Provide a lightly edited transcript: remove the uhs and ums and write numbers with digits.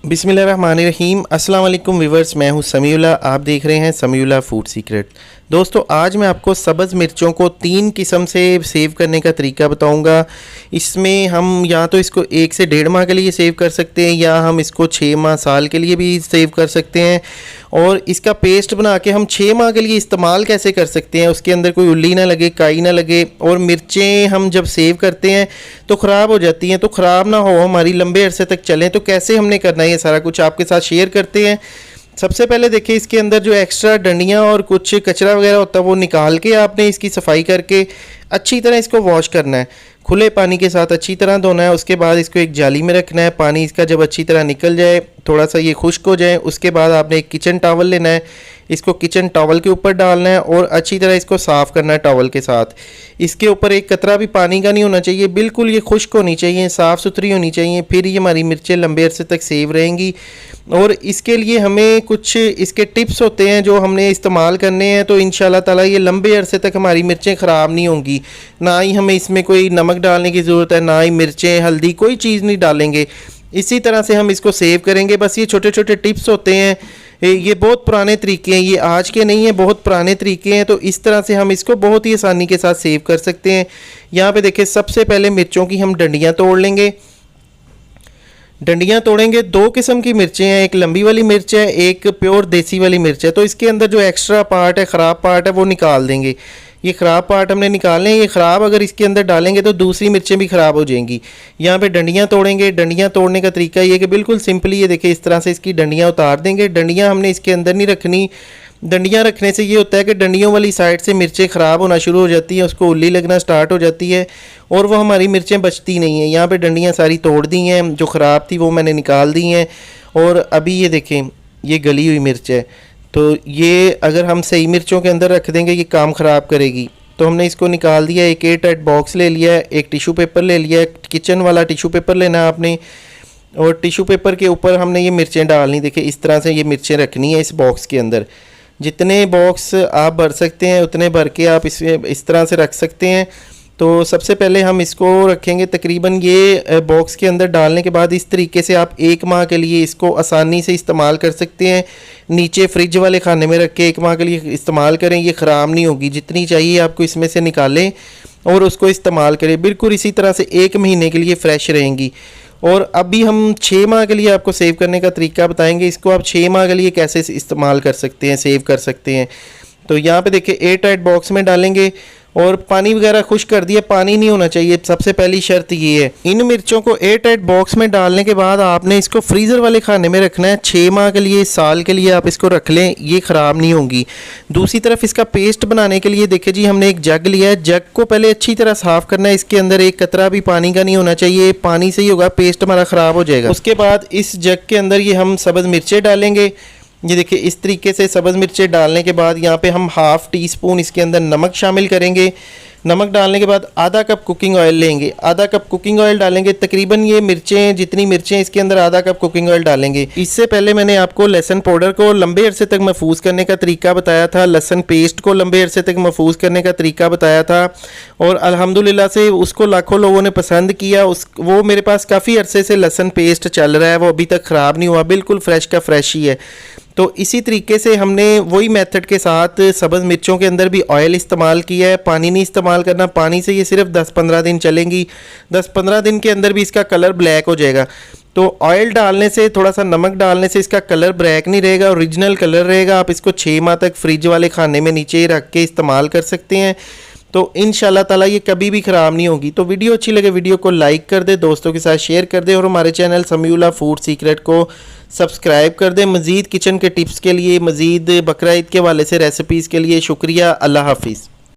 बिस्मिल्लाहिर्रहमानिर्रहीम। अस्सलाम वालेकुम व्यूअर्स, मैं हूं समीउल्लाह। आप देख रहे हैं समीउल्लाह फूड सीक्रेट। दोस्तों, आज मैं आपको सब्ज़ मिर्चों को 3 किस्म से सेव करने का तरीका बताऊंगा। इसमें हम या तो इसको 1 से 1.5 माह के लिए सेव कर सकते हैं, या हम इसको 6 माह साल के लिए भी सेव कर सकते हैं। और इसका पेस्ट बना के हम 6 माह के लिए इस्तेमाल कैसे कर सकते हैं, उसके अंदर कोई उल्ली ना लगे, काई ना लगे। और मिर्चें हम जब सेव करते हैं तो ख़राब हो जाती हैं, तो ख़राब ना हो, हमारी लंबे अरसे तक चलें, तो कैसे हमने करना है, ये सारा कुछ आपके साथ शेयर करते हैं। सबसे पहले देखिए, इसके अंदर जो एक्स्ट्रा डंडियाँ और कुछ कचरा वगैरह होता है वो निकाल के आपने इसकी सफाई करके अच्छी तरह इसको वॉश करना है। खुले पानी के साथ अच्छी तरह धोना है। उसके बाद इसको एक जाली में रखना है। पानी इसका जब अच्छी तरह निकल जाए, थोड़ा सा ये खुश्क हो जाए, उसके बाद आपने एक किचन टॉवल लेना है। इसको किचन टॉवल के ऊपर डालना है और अच्छी तरह इसको साफ़ करना है टॉवल के साथ। इसके ऊपर एक कतरा भी पानी का नहीं होना चाहिए, बिल्कुल ये खुश्क होनी चाहिए, साफ़ सुथरी होनी चाहिए, फिर ये हमारी मिर्चें लंबे अरसे तक सेव रहेंगी। और इसके लिए हमें कुछ इसके टिप्स होते हैं जो हमने इस्तेमाल करने हैं, तो इंशाल्लाह ताला ये लंबे अरसे तक हमारी मिर्चें ख़राब नहीं होंगी। ना ही हमें इसमें कोई नमक डालने की ज़रूरत है, ना ही मिर्चें, हल्दी, कोई चीज़ नहीं डालेंगे। इसी तरह से हम इसको सेव करेंगे। बस ये छोटे छोटे टिप्स होते हैं, ये बहुत पुराने तरीके हैं, ये आज के नहीं हैं, बहुत पुराने तरीके हैं। तो इस तरह से हम इसको बहुत ही आसानी के साथ सेव कर सकते हैं। यहाँ पे देखिए, सबसे पहले मिर्चों की हम डंडियाँ तोड़ लेंगे। डंडियाँ तोड़ेंगे। 2 किस्म की मिर्चें हैं, एक लंबी वाली मिर्च है, एक प्योर देसी वाली मिर्च है। तो इसके अंदर जो एक्स्ट्रा पार्ट है, ख़राब पार्ट है, वो निकाल देंगे। ये ख़राब पार्ट हमने निकालने हैं। ये ख़राब अगर इसके अंदर डालेंगे तो दूसरी मिर्चें भी ख़राब हो जाएंगी। यहाँ पे डंडियाँ तोड़ेंगे। डंडियाँ तोड़ने का तरीका ये कि बिल्कुल सिंपली, ये देखिए, इस तरह से इसकी डंडियाँ उतार देंगे। डंडियाँ हमने इसके अंदर नहीं रखनी। डंडियाँ रखने से ये होता है कि डंडियों वाली साइड से मिर्चें ख़राब होना शुरू हो जाती हैं, उसको उल्ली लगना स्टार्ट हो जाती है और वो हमारी मिर्चें बचती नहीं हैं। यहाँ पे डंडियाँ सारी तोड़ दी हैं, जो ख़राब थी वो मैंने निकाल दी हैं। और अभी ये देखें, ये गली हुई मिर्च है, तो ये अगर हम सही मिर्चों के अंदर रख देंगे ये काम ख़राब करेगी। तो हमने इसको निकाल दिया। एक एयर टाइट बॉक्स ले लिया है, एक टिशू पेपर ले लिया है, किचन वाला टिशू पेपर लेना है आपने, और टिशू पेपर के ऊपर हमने ये मिर्चें डालनी। देखिए, इस तरह से ये मिर्चें रखनी है इस बॉक्स के अंदर। जितने बॉक्स आप भर सकते हैं उतने भर के आप इस तरह से रख सकते हैं। तो सबसे पहले हम इसको रखेंगे तकरीबन, ये बॉक्स के अंदर डालने के बाद इस तरीके से आप 1 माह के लिए इसको आसानी से इस्तेमाल कर सकते हैं। नीचे फ्रिज वाले खाने में रख के 1 माह के लिए इस्तेमाल करें, ये ख़राब नहीं होगी। जितनी चाहिए आपको इसमें से निकालें और उसको इस्तेमाल करें। बिल्कुल इसी तरह से 1 महीने के लिए फ़्रेश रहेंगी। और अभी हम 6 माह के लिए आपको सेव करने का तरीका बताएंगे। इसको आप 6 माह के लिए कैसे इस्तेमाल कर सकते हैं, सेव कर सकते हैं। तो यहाँ पे देखिए, एयर टाइट बॉक्स में डालेंगे और पानी वगैरह खुश्क कर दिया, पानी नहीं होना चाहिए, सबसे पहली शर्त ये है। इन मिर्चों को एयर टाइट बॉक्स में डालने के बाद आपने इसको फ्रीज़र वाले खाने में रखना है। 6 माह के लिए, साल के लिए आप इसको रख लें, ये ख़राब नहीं होंगी। दूसरी तरफ इसका पेस्ट बनाने के लिए देखिए जी, हमने एक जग लिया है। जग को पहले अच्छी तरह साफ़ करना है। इसके अंदर एक कतरा भी पानी का नहीं होना चाहिए, पानी से ही होगा, पेस्ट हमारा ख़राब हो जाएगा। उसके बाद इस जग के अंदर ये हम सब्ज़ मिर्चें डालेंगे। ये देखिए, इस तरीके से सब्ज़ मिर्चें डालने के बाद यहाँ पे हम 1/2 टीस्पून इसके अंदर नमक शामिल करेंगे। नमक डालने के बाद आधा कप कुकिंग ऑयल लेंगे, आधा कप कुकिंग ऑयल डालेंगे। तकरीबन ये मिर्चें, जितनी मिर्चें इसके अंदर, आधा कप कुकिंग ऑयल डालेंगे। इससे पहले मैंने आपको लहसुन पाउडर को लंबे अरसे तक महफूज करने का तरीका बताया था, लहसुन पेस्ट को लंबे अरसे तक महफूज करने का तरीका बताया था, और अल्हम्दुलिल्लाह से उसको लाखों लोगों ने पसंद किया। वो मेरे पास काफ़ी अरसे से लहसुन पेस्ट चल रहा है, वो अभी तक ख़राब नहीं हुआ, बिल्कुल फ्रेश का फ्रेश ही है। तो इसी तरीके से हमने वही मेथड के साथ सब्ज़ मिर्चों के अंदर भी ऑयल इस्तेमाल किया है। पानी नहीं इस्तेमाल करना, पानी से ये सिर्फ 10-15 दिन चलेंगी। 10-15 दिन के अंदर भी इसका कलर ब्लैक हो जाएगा। तो ऑयल डालने से, थोड़ा सा नमक डालने से इसका कलर ब्लैक नहीं रहेगा, ओरिजिनल कलर रहेगा। आप इसको 6 माह तक फ्रिज वाले खाने में नीचे रख के इस्तेमाल कर सकते हैं। तो इंशाल्लाह ताला ये कभी भी ख़राब नहीं होगी। तो वीडियो अच्छी लगे, वीडियो को लाइक कर दे, दोस्तों के साथ शेयर कर दे, और हमारे चैनल समीउल्लाह फूड सीक्रेट को सब्सक्राइब कर दे। मज़ीद किचन के टिप्स के लिए, मज़ीद बकरा ईद के हवाले से रेसिपीज़ के लिए शुक्रिया। अल्लाह हाफिज़।